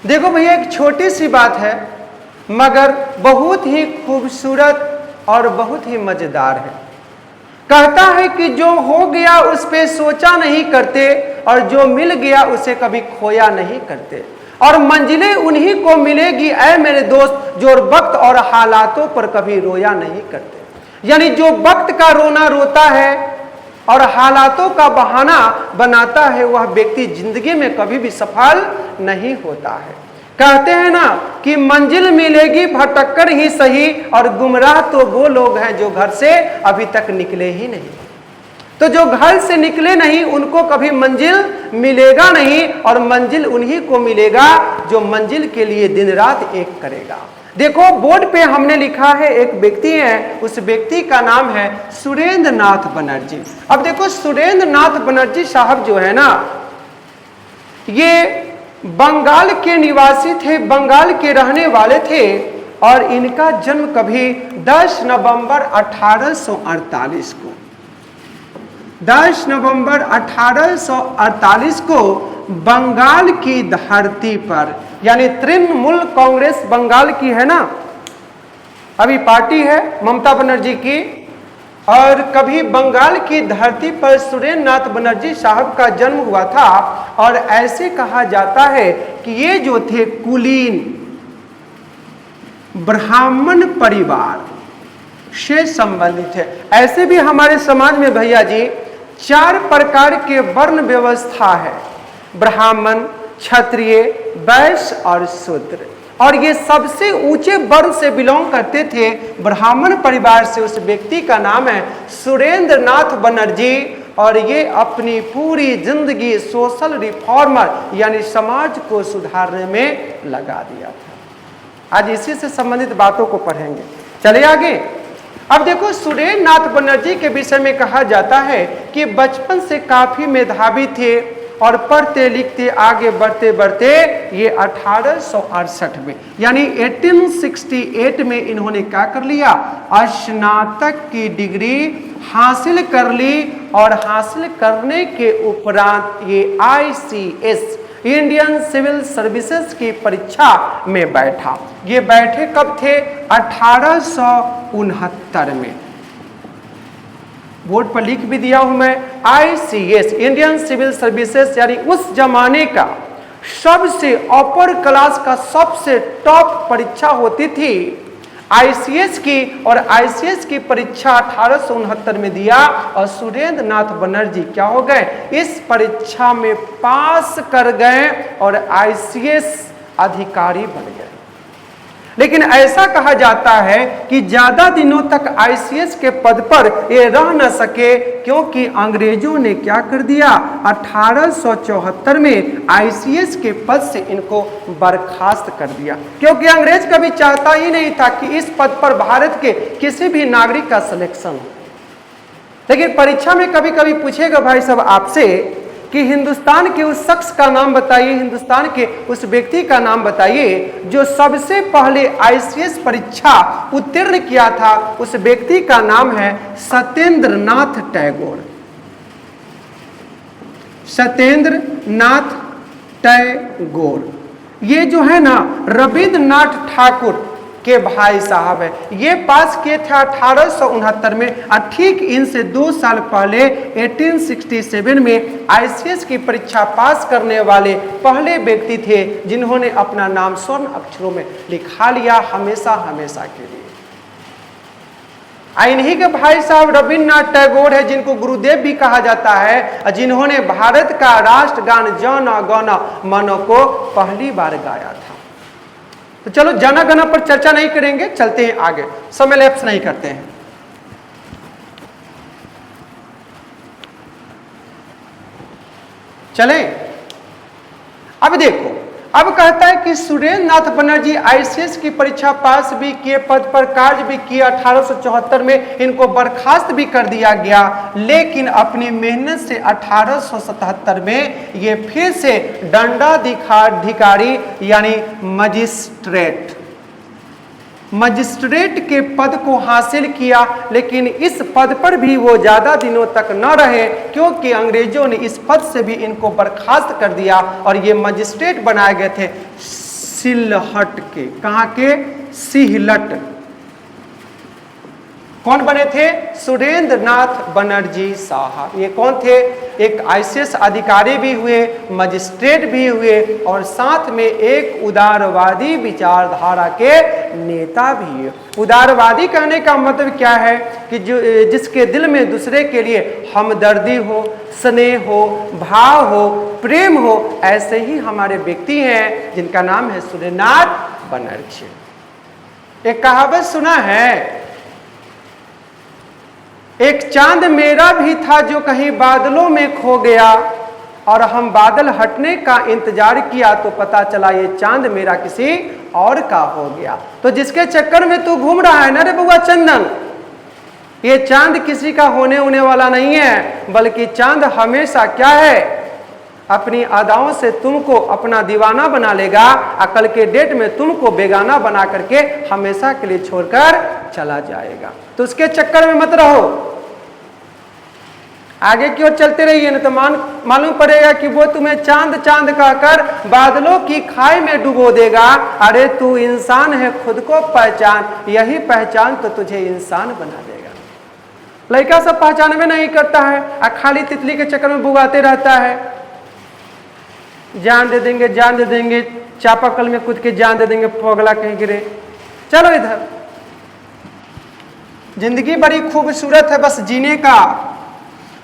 देखो भैया, एक छोटी सी बात है मगर बहुत ही खूबसूरत और बहुत ही मजेदार है। कहता है कि जो हो गया उस पे सोचा नहीं करते और जो मिल गया उसे कभी खोया नहीं करते, और मंजिलें उन्हीं को मिलेगी ऐ मेरे दोस्त जो वक्त और हालातों पर कभी रोया नहीं करते। यानी जो वक्त का रोना रोता है और हालातों का बहाना बनाता है वह व्यक्ति जिंदगी में कभी भी सफल नहीं होता है। कहते हैं ना कि मंजिल मिलेगी भटक कर ही सही, और गुमराह तो वो लोग हैं जो घर से अभी तक निकले ही नहीं। तो जो घर से निकले नहीं उनको कभी मंजिल मिलेगा नहीं, और मंजिल उन्हीं को मिलेगा जो मंजिल के लिए दिन रात एक करेगा। देखो बोर्ड पे हमने लिखा है, एक व्यक्ति है, उस व्यक्ति का नाम है सुरेंद्र नाथ बनर्जी। अब देखो सुरेंद्र नाथ बनर्जी साहब जो है ना, ये बंगाल के निवासी थे, बंगाल के रहने वाले थे, और इनका जन्म कभी 10 नवंबर 1848 को 10 नवंबर 1848 को बंगाल की धरती पर, यानी तृणमूल कांग्रेस बंगाल की है ना, अभी पार्टी है ममता बनर्जी की, और कभी बंगाल की धरती पर सुरेंद्र नाथ बनर्जी साहब का जन्म हुआ था। और ऐसे कहा जाता है कि ये जो थे कुलीन ब्राह्मण परिवार से संबंधित है। ऐसे भी हमारे समाज में भैया जी 4 प्रकार के वर्ण व्यवस्था है, ब्राह्मण, क्षत्रिय, वैश्य और शूद्र, और ये सबसे ऊंचे वर्ण से बिलोंग करते थे, ब्राह्मण परिवार से। उस व्यक्ति का नाम है सुरेंद्र नाथ बनर्जी, और ये अपनी पूरी जिंदगी सोशल रिफॉर्मर यानी समाज को सुधारने में लगा दिया था। आज इसी से संबंधित बातों को पढ़ेंगे, चले आगे। अब देखो सुरेंद्र नाथ बनर्जी के विषय में कहा जाता है कि बचपन से काफी मेधावी थे, और पढ़ते लिखते आगे बढ़ते बढ़ते ये 1868 में यानी 1868 में इन्होंने क्या कर लिया, स्नातक की डिग्री हासिल कर ली। और हासिल करने के उपरांत ये ICS इंडियन सिविल सर्विसेज की परीक्षा में बैठा। ये बैठे कब थे, 1869 में। बोर्ड पर लिख भी दिया हूं मैं, ICS इंडियन सिविल सर्विसेज, यानी उस जमाने का सबसे अपर क्लास का सबसे टॉप परीक्षा होती थी ICS की। और ICS की परीक्षा 1869 में दिया, और सुरेंद्र नाथ बनर्जी क्या हो गए, इस परीक्षा में पास कर गए और ICS अधिकारी बन गए। लेकिन ऐसा कहा जाता है कि ज्यादा दिनों तक ICS के पद पर ये रह न सके, क्योंकि अंग्रेजों ने क्या कर दिया, 1874 में ICS के पद से इनको बर्खास्त कर दिया, क्योंकि अंग्रेज कभी चाहता ही नहीं था कि इस पद पर भारत के किसी भी नागरिक का सिलेक्शन हो। लेकिन परीक्षा में कभी कभी पूछेगा भाई साहब आपसे कि हिंदुस्तान के उस शख्स का नाम बताइए, हिंदुस्तान के उस व्यक्ति का नाम बताइए जो सबसे पहले ICS परीक्षा उत्तीर्ण किया था। उस व्यक्ति का नाम है सत्येंद्र नाथ टैगोर। सत्येंद्र नाथ टैगोर ये जो है ना रविंद्रनाथ ठाकुर के भाई साहब है। ये पास किए थे 1869 में, और ठीक इनसे 2 साल पहले 1867 में ICS की परीक्षा पास करने वाले पहले व्यक्ति थे जिन्होंने अपना नाम स्वर्ण अक्षरों में लिखा लिया हमेशा हमेशा के लिए। इन्हीं के भाई साहब रविंद्रनाथ टैगोर है, जिनको गुरुदेव भी कहा जाता है, जिन्होंने भारत का राष्ट्रगान जन गण मन को पहली बार गाया था। तो चलो जन गण पर चर्चा नहीं करेंगे, चलते हैं आगे, समय लैप्स नहीं करते हैं। चलें, अब देखो, अब कहता है कि सुरेंद्र नाथ बनर्जी ICS की परीक्षा पास भी किए, पद पर कार्य भी किए। 1874 में इनको बर्खास्त भी कर दिया गया, लेकिन अपनी मेहनत से 1877 में ये फिर से दंडाधिकारी यानी मजिस्ट्रेट के पद को हासिल किया। लेकिन इस पद पर भी वो ज्यादा दिनों तक न रहे, क्योंकि अंग्रेजों ने इस पद से भी इनको बर्खास्त कर दिया और ये मजिस्ट्रेट बनाए गए थे सिलहट के। कहाँ के? सिलहट। कौन बने थे? सुरेंद्र नाथ बनर्जी साहब। ये कौन थे? एक आईसीएस अधिकारी भी हुए, मजिस्ट्रेट भी हुए और साथ में एक उदारवादी विचारधारा के नेता भी है। उदारवादी कहने का मतलब क्या है कि जो जिसके दिल में दूसरे के लिए हमदर्दी हो, स्नेह हो, भाव हो, प्रेम हो, ऐसे ही हमारे व्यक्ति हैं जिनका नाम है सुरेंद्र नाथ बनर्जी। एक कहावत सुना है, एक चांद मेरा भी था जो कहीं बादलों में खो गया और हम बादल हटने का इंतजार किया तो पता चला ये चांद मेरा किसी और का हो गया। तो जिसके चक्कर में तू घूम रहा है ना रे बुआ चंदन, ये चांद किसी का होने वाला नहीं है, बल्कि चांद हमेशा क्या है? अपनी अदाओं से तुमको अपना दीवाना बना लेगा, अकल के डेट में तुमको बेगाना बना करके हमेशा के लिए छोड़कर चला जाएगा। तो उसके चक्कर में मत रहो, आगे की ओर चलते रहिए, न तो मालूम पड़ेगा कि वो तुम्हें चांद चांद कहकर बादलों की खाई में डुबो देगा। अरे तू इंसान है, खुद को पहचान, यही पहचान तो तुझे इंसान बना देगा। लड़का सब पहचान में नहीं करता है, खाली तितली के चक्कर में बुगाते रहता है। जान दे देंगे, जान दे देंगे, चापाकल में कूद के जान दे देंगे, पगला कहीं गिरे। चलो इधर, जिंदगी बड़ी खूबसूरत है, बस जीने का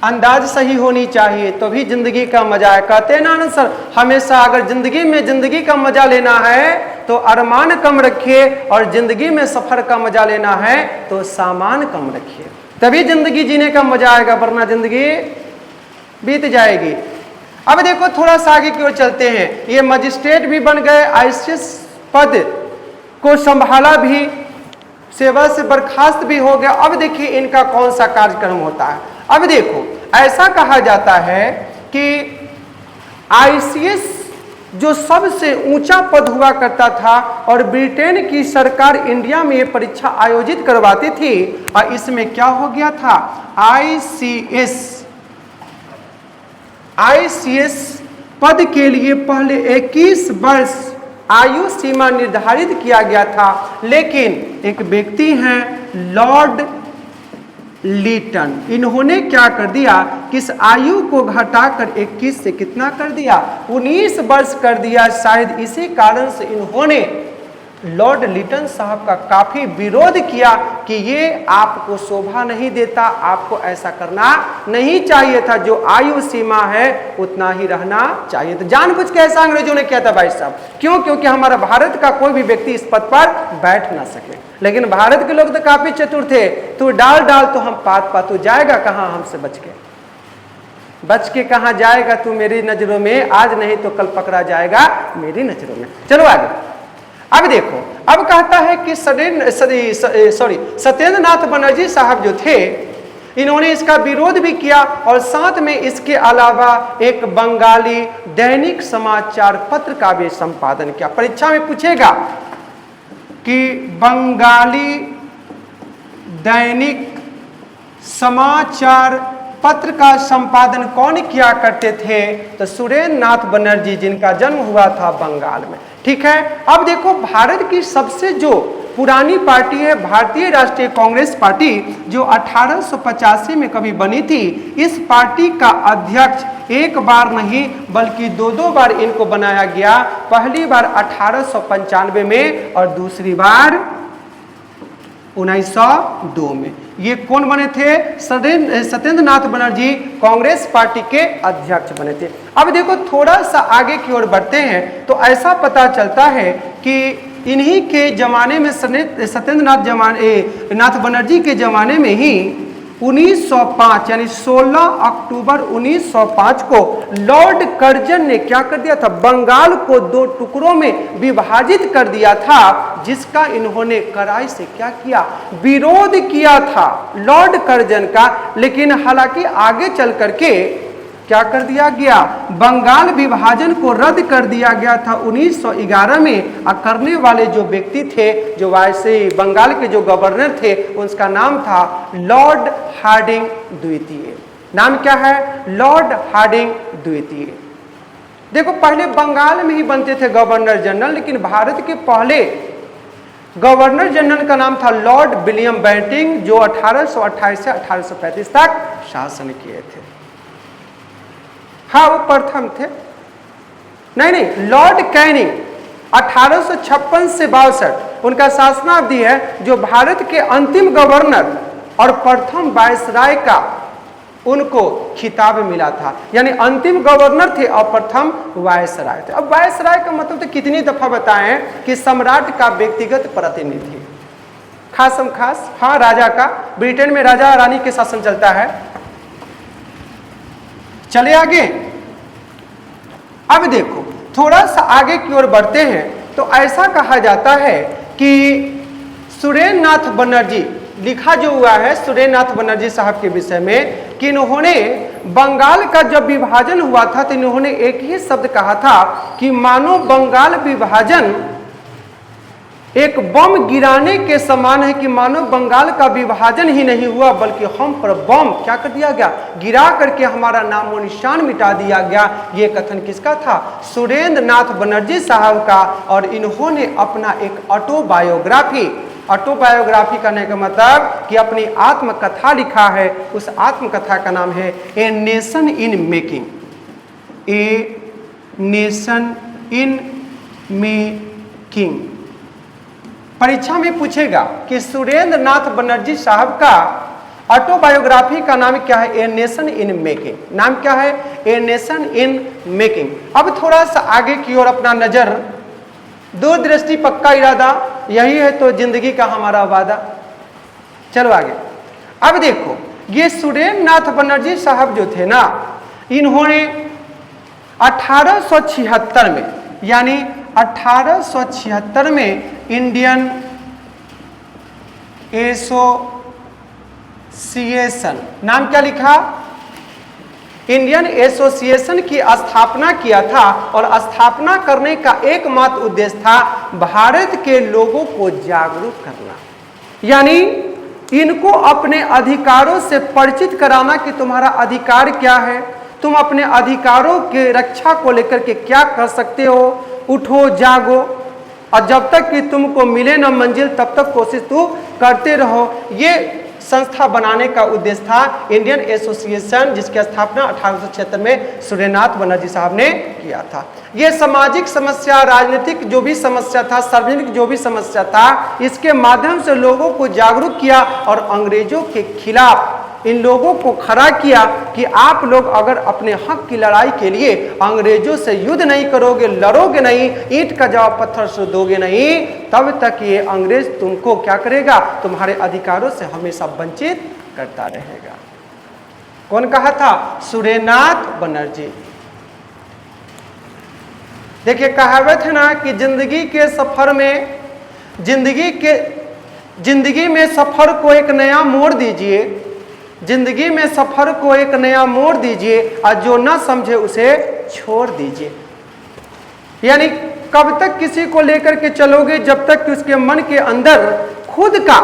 अंदाज सही होनी चाहिए तो भी जिंदगी का मजा है। कहते हैं ना सर, हमेशा अगर जिंदगी में जिंदगी का मजा लेना है तो अरमान कम रखिए, और जिंदगी में सफर का मजा लेना है तो सामान कम रखिए, तभी जिंदगी जीने का मजा आएगा, वरना जिंदगी बीत जाएगी। अब देखो थोड़ा सा आगे की ओर चलते हैं। ये मजिस्ट्रेट भी बन गए, आईसीएस पद को संभाला भी, सेवा से बर्खास्त भी हो गया। अब देखिए इनका कौन सा कार्यक्रम होता है। अब देखो, ऐसा कहा जाता है कि आईसीएस जो सबसे ऊंचा पद हुआ करता था और ब्रिटेन की सरकार इंडिया में ये परीक्षा आयोजित करवाती थी, और इसमें क्या हो गया था? आईसीएस पद के लिए पहले 21 वर्ष आयु सीमा निर्धारित किया गया था, लेकिन एक व्यक्ति हैं लॉर्ड लीटन, इन्होंने क्या कर दिया कि इस आयु को घटाकर 21 से कितना कर दिया? 19 वर्ष कर दिया। शायद इसी कारण से इन्होंने लॉर्ड लीटन साहब का काफी विरोध किया कि ये आपको शोभा नहीं देता, आपको ऐसा करना नहीं चाहिए था, जो आयु सीमा है उतना ही रहना चाहिए। तो जानबूझ के ऐसा अंग्रेजों ने किया था भाई साहब। क्यों? क्योंकि हमारा भारत का कोई भी व्यक्ति इस पद पर बैठ ना सके। लेकिन भारत के लोग तो काफी चतुर थे, तू डाल तो हम पात तू जाएगा कहाँ हमसे बच के कहाँ जाएगा तू मेरी नजरों में, आज नहीं तो कल पकड़ा जाएगा मेरी नजरों में। चलो आगे। अब देखो, अब कहता है कि सत्येंद्र नाथ बनर्जी साहब जो थे, इन्होंने इसका विरोध भी किया और साथ में इसके अलावा एक बंगाली दैनिक समाचार पत्र का भी संपादन किया। परीक्षा में पूछेगा कि बंगाली दैनिक समाचार पत्र का संपादन कौन किया करते थे? तो सुरेंद्र नाथ बनर्जी, जिनका जन्म हुआ था बंगाल में। ठीक है। अब देखो, भारत की सबसे जो पुरानी पार्टी है भारतीय राष्ट्रीय कांग्रेस पार्टी, जो 1885 में कभी बनी थी, इस पार्टी का अध्यक्ष एक बार नहीं बल्कि दो बार इनको बनाया गया। पहली बार 1895 में और दूसरी बार 1902 में। ये कौन बने थे? सत्येंद्र नाथ बनर्जी कांग्रेस पार्टी के अध्यक्ष बने थे। अब देखो थोड़ा सा आगे की ओर बढ़ते हैं तो ऐसा पता चलता है कि इन्हीं के जमाने में सत्येंद्र नाथ बनर्जी के जमाने में ही 1905 यानी 16 अक्टूबर 1905 को लॉर्ड कर्जन ने क्या कर दिया था? बंगाल को 2 टुकड़ों में विभाजित कर दिया था, जिसका इन्होंने कड़ाई से क्या किया? विरोध किया था लॉर्ड कर्जन का। लेकिन हालांकि आगे चल करके क्या कर दिया गया? बंगाल विभाजन को रद्द कर दिया गया था 1911 में। और करने वाले जो व्यक्ति थे, जो वैसे बंगाल के जो गवर्नर थे, उसका नाम था लॉर्ड हार्डिंग द्वितीय। नाम क्या है? लॉर्ड हार्डिंग द्वितीय। देखो पहले बंगाल में ही बनते थे गवर्नर जनरल, लेकिन भारत के पहले गवर्नर जनरल का नाम था लॉर्ड विलियम बेंटिंग, जो 1828 से 1835 तक शासन किए थे। हाँ, वो प्रथम थे। नहीं, लॉर्ड कैनिंग 1856 से 62 उनका शासनावधि है, जो भारत के अंतिम गवर्नर और प्रथम वायसराय का उनको खिताब मिला था। यानी अंतिम गवर्नर थे और प्रथम वायसराय थे। अब वायसराय का मतलब तो कितनी दफा बताएं कि सम्राट का व्यक्तिगत प्रतिनिधि, खासम खास, हाँ, राजा का। ब्रिटेन में राजा रानी के शासन चलता है। चले आगे। अब देखो थोड़ा सा आगे की ओर बढ़ते हैं तो ऐसा कहा जाता है कि सुरेंद्र नाथ बनर्जी, लिखा जो हुआ है सुरेंद्र नाथ बनर्जी साहब के विषय में, कि इन्होंने बंगाल का जब विभाजन हुआ था तो इन्होंने एक ही शब्द कहा था कि मानो बंगाल विभाजन एक बम गिराने के समान है, कि मानो बंगाल का विभाजन ही नहीं हुआ बल्कि हम पर बम क्या कर दिया गया, गिरा करके हमारा नामो निशान मिटा दिया गया। ये कथन किसका था? सुरेंद्र नाथ बनर्जी साहब का। और इन्होंने अपना एक ऑटोबायोग्राफी करने का मतलब कि अपनी आत्मकथा लिखा है। उस आत्मकथा का नाम है a nation in making. A nation in making. परीक्षा में पूछेगा कि सुरेंद्र नाथ बनर्जी साहब का ऑटोबायोग्राफी का नाम क्या है? A nation in making. नाम क्या है? A nation in making. अब थोड़ा सा आगे की ओर अपना नजर, दूरदृष्टि पक्का इरादा, यही है तो जिंदगी का हमारा वादा। चलो आगे। अब देखो ये सुरेंद्र नाथ बनर्जी साहब जो थे ना, इन्होंने 1876 में, यानी 1876 में इंडियन एसोसिएशन, नाम क्या लिखा? इंडियन एसोसिएशन की स्थापना किया था। और स्थापना करने का एकमात्र उद्देश्य था भारत के लोगों को जागरूक करना, यानी इनको अपने अधिकारों से परिचित कराना कि तुम्हारा अधिकार क्या है, तुम अपने अधिकारों के रक्षा को लेकर के क्या कर सकते हो, उठो जागो, और जब तक कि तुमको मिले न मंजिल तब तक कोशिश तू करते रहो। ये संस्था बनाने का उद्देश्य था इंडियन एसोसिएशन, जिसकी स्थापना 1876 में सुरेंद्र नाथ बनर्जी साहब ने किया था। ये सामाजिक समस्या, राजनीतिक जो भी समस्या था, सार्वजनिक जो भी समस्या था, इसके माध्यम से लोगों को जागरूक किया और अंग्रेजों के खिलाफ इन लोगों को खड़ा किया कि आप लोग अगर अपने हक की लड़ाई के लिए अंग्रेजों से युद्ध नहीं करोगे, लड़ोगे नहीं, ईंट का जवाब पत्थर से दोगे नहीं, तब तक ये अंग्रेज तुमको क्या करेगा? तुम्हारे अधिकारों से हमेशा वंचित करता रहेगा। कौन कहा था? सुरेंद्र नाथ बनर्जी। देखिए कहावत है ना कि जिंदगी के सफर में, जिंदगी में सफर को एक नया मोड़ दीजिए, जिंदगी में सफर को एक नया मोड़ दीजिए और जो ना समझे उसे छोड़ दीजिए। यानी कब तक किसी को लेकर के चलोगे? जब तक कि उसके मन के अंदर खुद का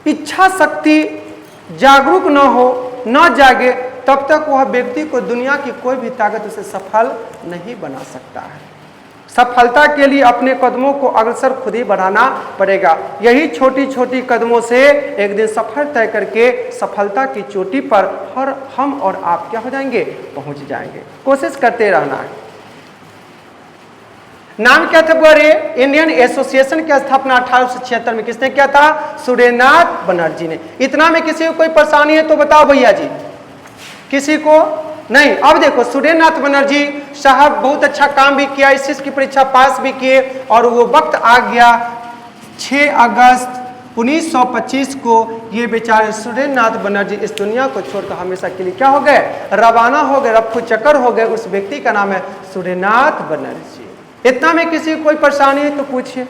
इच्छा शक्ति जागरूक न हो, न जागे, तब तक वह व्यक्ति को दुनिया की कोई भी ताकत उसे सफल नहीं बना सकता है। सफलता के लिए अपने कदमों को अग्रसर खुद ही बढ़ाना पड़ेगा। यही छोटी छोटी कदमों से एक दिन सफर तय करके सफलता की चोटी पर हम और आप क्या हो जाएंगे? पहुंच जाएंगे। कोशिश करते रहना है। नाम क्या था बोरे? इंडियन एसोसिएशन की स्थापना 1876 में किसने किया था? सुरेंद्र नाथ बनर्जी ने। इतना में किसी को कोई परेशानी है तो बताओ भैया जी। किसी को नहीं। अब देखो सुरेंद्र नाथ बनर्जी साहब बहुत अच्छा काम भी किया, इस की परीक्षा पास भी किए, और वो वक्त आ गया 6 अगस्त 1925 को ये बेचारे सुरेंद्र नाथ बनर्जी इस दुनिया को छोड़कर हमेशा के लिए क्या हो गए? रवाना हो गए, रफू चक्कर हो गए। उस व्यक्ति का नाम है सुरेंद्र नाथ बनर्जी। इतना में किसी को कोई परेशानी है तो पूछिए।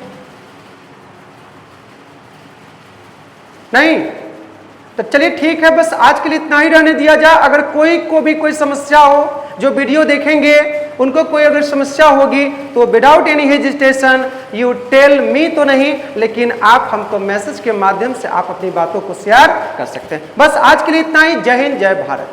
नहीं तो चलिए ठीक है, बस आज के लिए इतना ही रहने दिया जाए। अगर कोई को भी कोई समस्या हो, जो वीडियो देखेंगे उनको कोई अगर समस्या होगी तो without any hesitation you tell me तो नहीं, लेकिन आप हमको मैसेज के माध्यम से आप अपनी बातों को शेयर कर सकते हैं। बस आज के लिए इतना ही। जय हिंद, जय भारत।